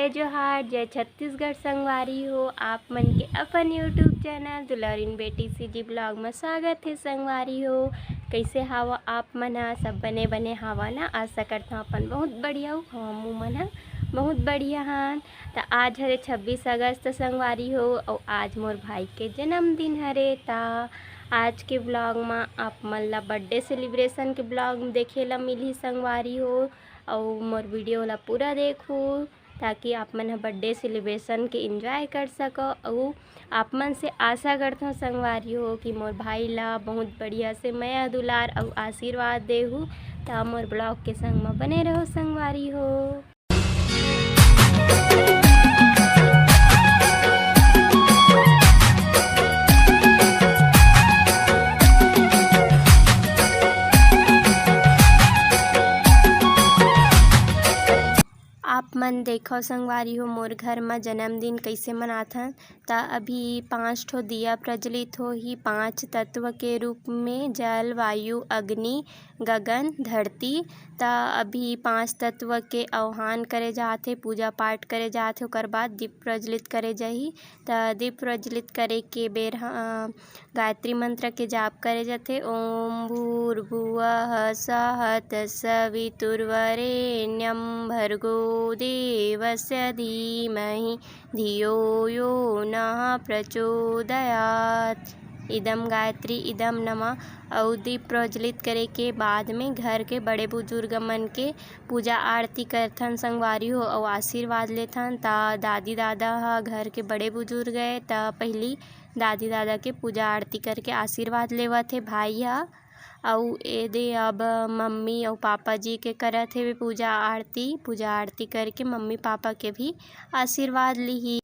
जय जोहार, जय छत्तीसगढ़ संगवारी हो। आप मन के अपन यूट्यूब चैनल दुलारिन बेटी सीजी ब्लॉग में स्वागत है संगवारी हो। कैसे हावा आप मन ह? सब बने बने हावा ना? आशा करता हूँ अपन बहुत बढ़िया हो। हमू मन ह बहुत बढ़िया हन। तो आज हरे 26 अगस्त संगवारी हो और आज मोर भाई के जन्मदिन हरे। ता आज के ब्लॉग में आप मन ला बर्थडे सेलिब्रेशन के ब्लॉग देखे ला मिली संगवारी हो। और मोर वीडियो ला पूरा देखो ताकि आप मन बर्थडे सेलिब्रेशन के एंजॉय कर सको। और आप मन से आशा करता हूँ संगवारी हो कि मोर भाई ला बहुत बढ़िया से माया दुलार और आशीर्वाद देहूँ। तो मोर ब्लॉग के संग में बने रहो संगवारी हो। आप मन देखो संगवारी हो मोर घर में जन्मदिन कैसे मनाथन। ता अभी 5 ठो दिया प्रज्वलित हो ही 5 तत्व के रूप में जल वायु अग्नि गगन धरती। ता अभी 5 तत्व के आह्वान करे जाते, पूजा पाठ करे जाते, ओकर बाद दीप प्रज्वलित करे जाही। ता दीप प्रज्वलित करे के बेर गायत्री मंत्र के जाप करे जाते। ओम भूर्भुवः स्वः तत्सवितुर्वरेण्यं भर्गो देवस्य धीमहि धियो यो नः प्रचोदयात्। इदम गायत्री इदम नमः। और दीप प्रज्वलित करे के बाद में घर के बड़े बुजुर्ग मन के पूजा आरती करथन संगवारी हो और आशीर्वाद लेथन। ता दादी दादा ह घर के बड़े बुजुर्ग है। ता पहली दादी दादा के पूजा आरती करके आशीर्वाद लेवत है भाई ह। और एदे अब मम्मी और पापा जी के करत है पूजा आरती करके मम्मी पापा के भी आशीर्वाद ली।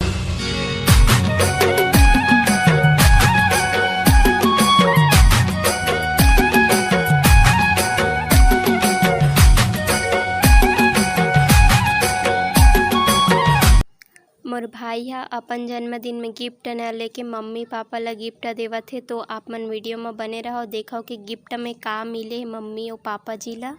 मोर भाई हा अपन जन्मदिन में गिफ्ट न लेके मम्मी पापा ला गिफ्ट देवत है। तो आप मन वीडियो में बने रहो, देखो कि गिफ्ट में का मिले मम्मी और पापा जी ला।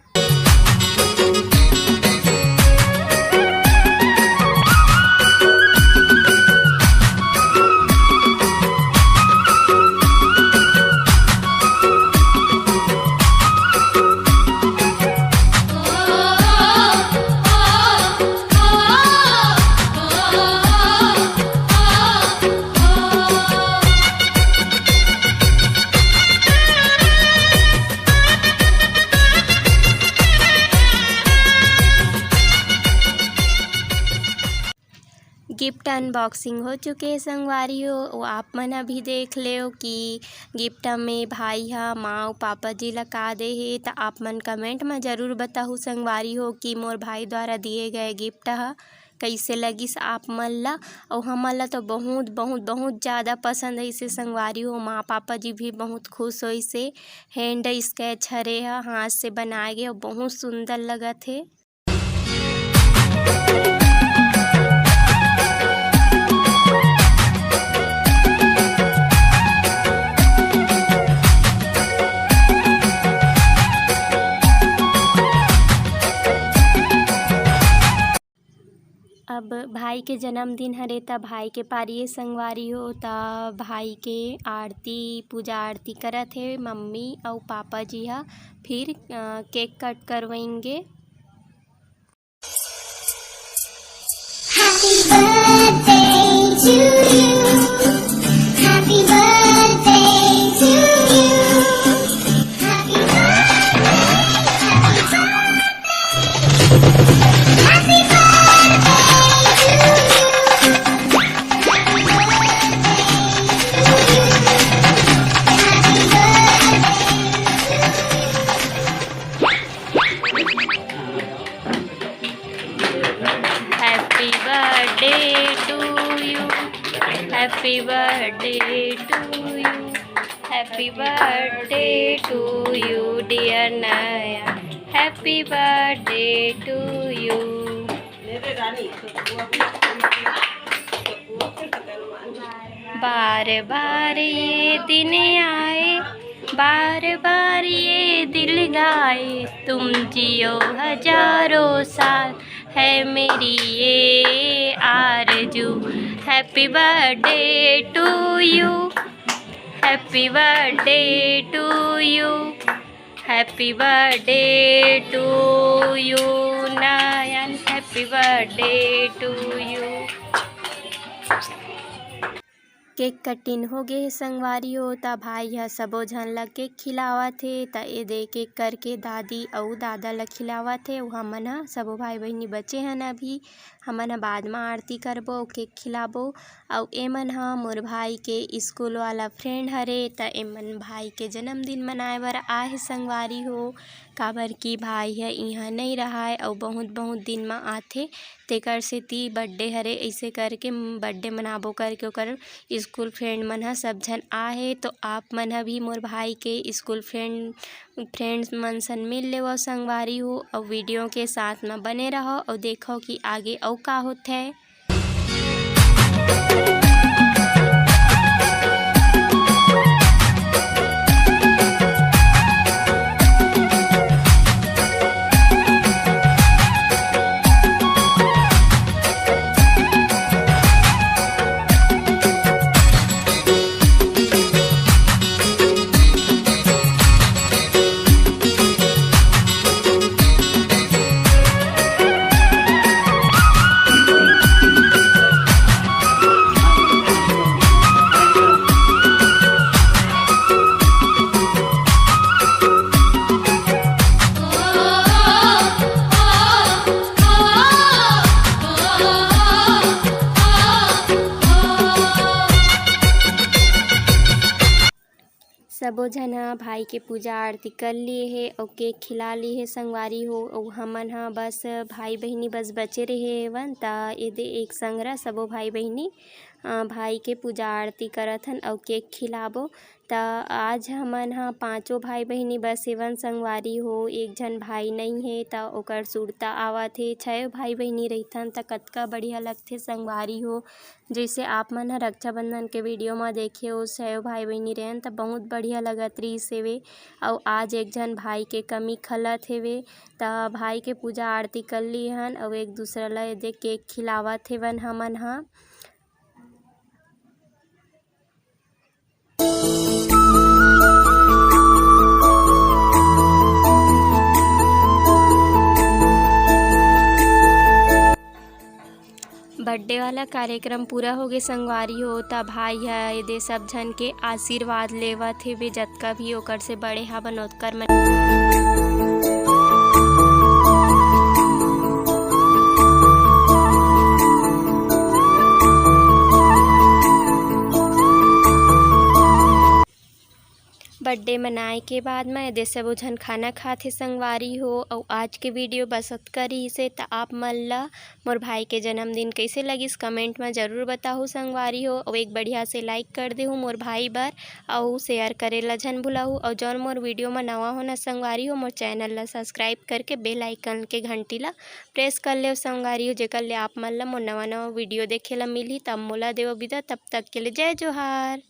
गिफ्ट अनबॉक्सिंग हो चुके हैं संगवारी हो। वो आप मन अभी देख ले कि गिफ्ट में भाई हा माँ और पापा जी ला का दे है। तो आप मन कमेंट में ज़रूर बताओ संगवारी हो कि मोर भाई द्वारा दिए गए गिफ्ट हा कैसे लगिस आप मन ला। और हमन ला तो बहुत बहुत बहुत ज़्यादा पसंद है इसे संगवारी हो। माँ पापा जी भी बहुत खुश हो। इसे हैंड स्केच हरे हा हाथ से बनाए गए और बहुत सुंदर लगत है। अब भाई के जन्मदिन हरे ता भाई के पारिये संगवारी हो। ता भाई के आरती पूजा आरती करत है मम्मी और पापा जी हा। फिर केक कट करवाएंगे। Happy birthday to you. Happy birthday to you. Happy birthday. Happy Happy birthday to you. Happy birthday to you dear Naya. Happy birthday to you. बार बार ये दिन आए, बार बार ये दिल गाए, तुम जियो हजारों साल, है मेरी ये आरज़ू। Happy birthday to you, happy birthday to you, happy birthday to you Nayan, happy birthday to you. Cake cutting हो गे संगवारी हो ता भाई ह सबो झन ला केक खिलावत हे। ता ए दे केक करके दादी अउ दादा ला खिलावत हे। अउ हमन ह सबो भाई बहिनी बचे हन अभी, हमन ह बाद म आरती करबो अउ केक खिलाबो। अउ एमन ह मोर भाई के स्कूल वाला फ्रेंड हरे। ता एमन भाई के जन्मदिन मनाए बर आए हे संगवारी हो। काबर की भाई ह इहाँ नइ राहय अउ बहुत दिन म आथे, तेकर सेती बर्थडे हरे अइसे करके बर्थडे मनाबो करके ओकर स्कूल फ्रेंड मन ह सब झन आए हे। तो आप मन ह भी मोर भाई के स्कूल फ्रेंड्स मन सन मिल लेवो संगवारी हो। अउ वीडियो के साथ में बने रहो अउ देखो कि आगे अउ का होथे। सबो झन ह भाई के पूजा आरती कर लिए हे अउ केक खिला लिए हे संगवारी हो। अउ हमन ह बस भाई बहिनी बस बचे रहे हेवन। ता एदे एक संगरा सबो भाई बहिनी भाई के पूजा आरती करत हन अउ केक खिलाबो। ता आज हमन ह पाँचों भाई बहिनी बस हेवन संगवारी हो। एक झन भाई नहीं हे ता ओकर सुरता आवत हे। 6 भाई बहिनी रहिथन ता कतका बढ़िया लगथे संगवारी हो। जइसे आप मन ह रक्षाबंधन के वीडियो म देखे हो 6 भाई बहिनी रहेन ता बहुत बढ़िया लगत रहिस हेवे। अउ आज एक झन भाई के कमी खलत हेवे। ता भाई के पूजा आरती कर लिए हन अउ एक दूसरा ला एदे केक खिलावत हेवन हमन ह। बर्थडे वाला कार्यक्रम पूरा हो गे संगवारी हो। ता भाई ह एदे सब झन के आशीर्वाद लेवत हेवे, जतका भी ओकर से बड़े हवन ओकर मन। बर्थडे मनाए के बाद में एदे सबो झन खाना खाथे संगवारी हो। अउ आज के वीडियो बस अतका रहिसे। ता आप मन ला मोर भाई के जन्मदिन कइसे लगिस कमेंट में ज़रूर बताहु संगवारी हो। अउ एक बढ़िया से लाइक कर देहु मोर भाई बर अउ शेयर करे ला झन भुलाहु। अउ जौन मोर वीडियो में नवा हो न संगवारी हो मोर चैनल ला सब्सक्राइब करके बेल आइकन के घंटी ला प्रेस कर लेव संगवारी हो, जेकर ले आप मन ला मोर नवा वीडियो देखे ला मिलही। तब मोला देव विदा, तब तक के लिए जय जोहार।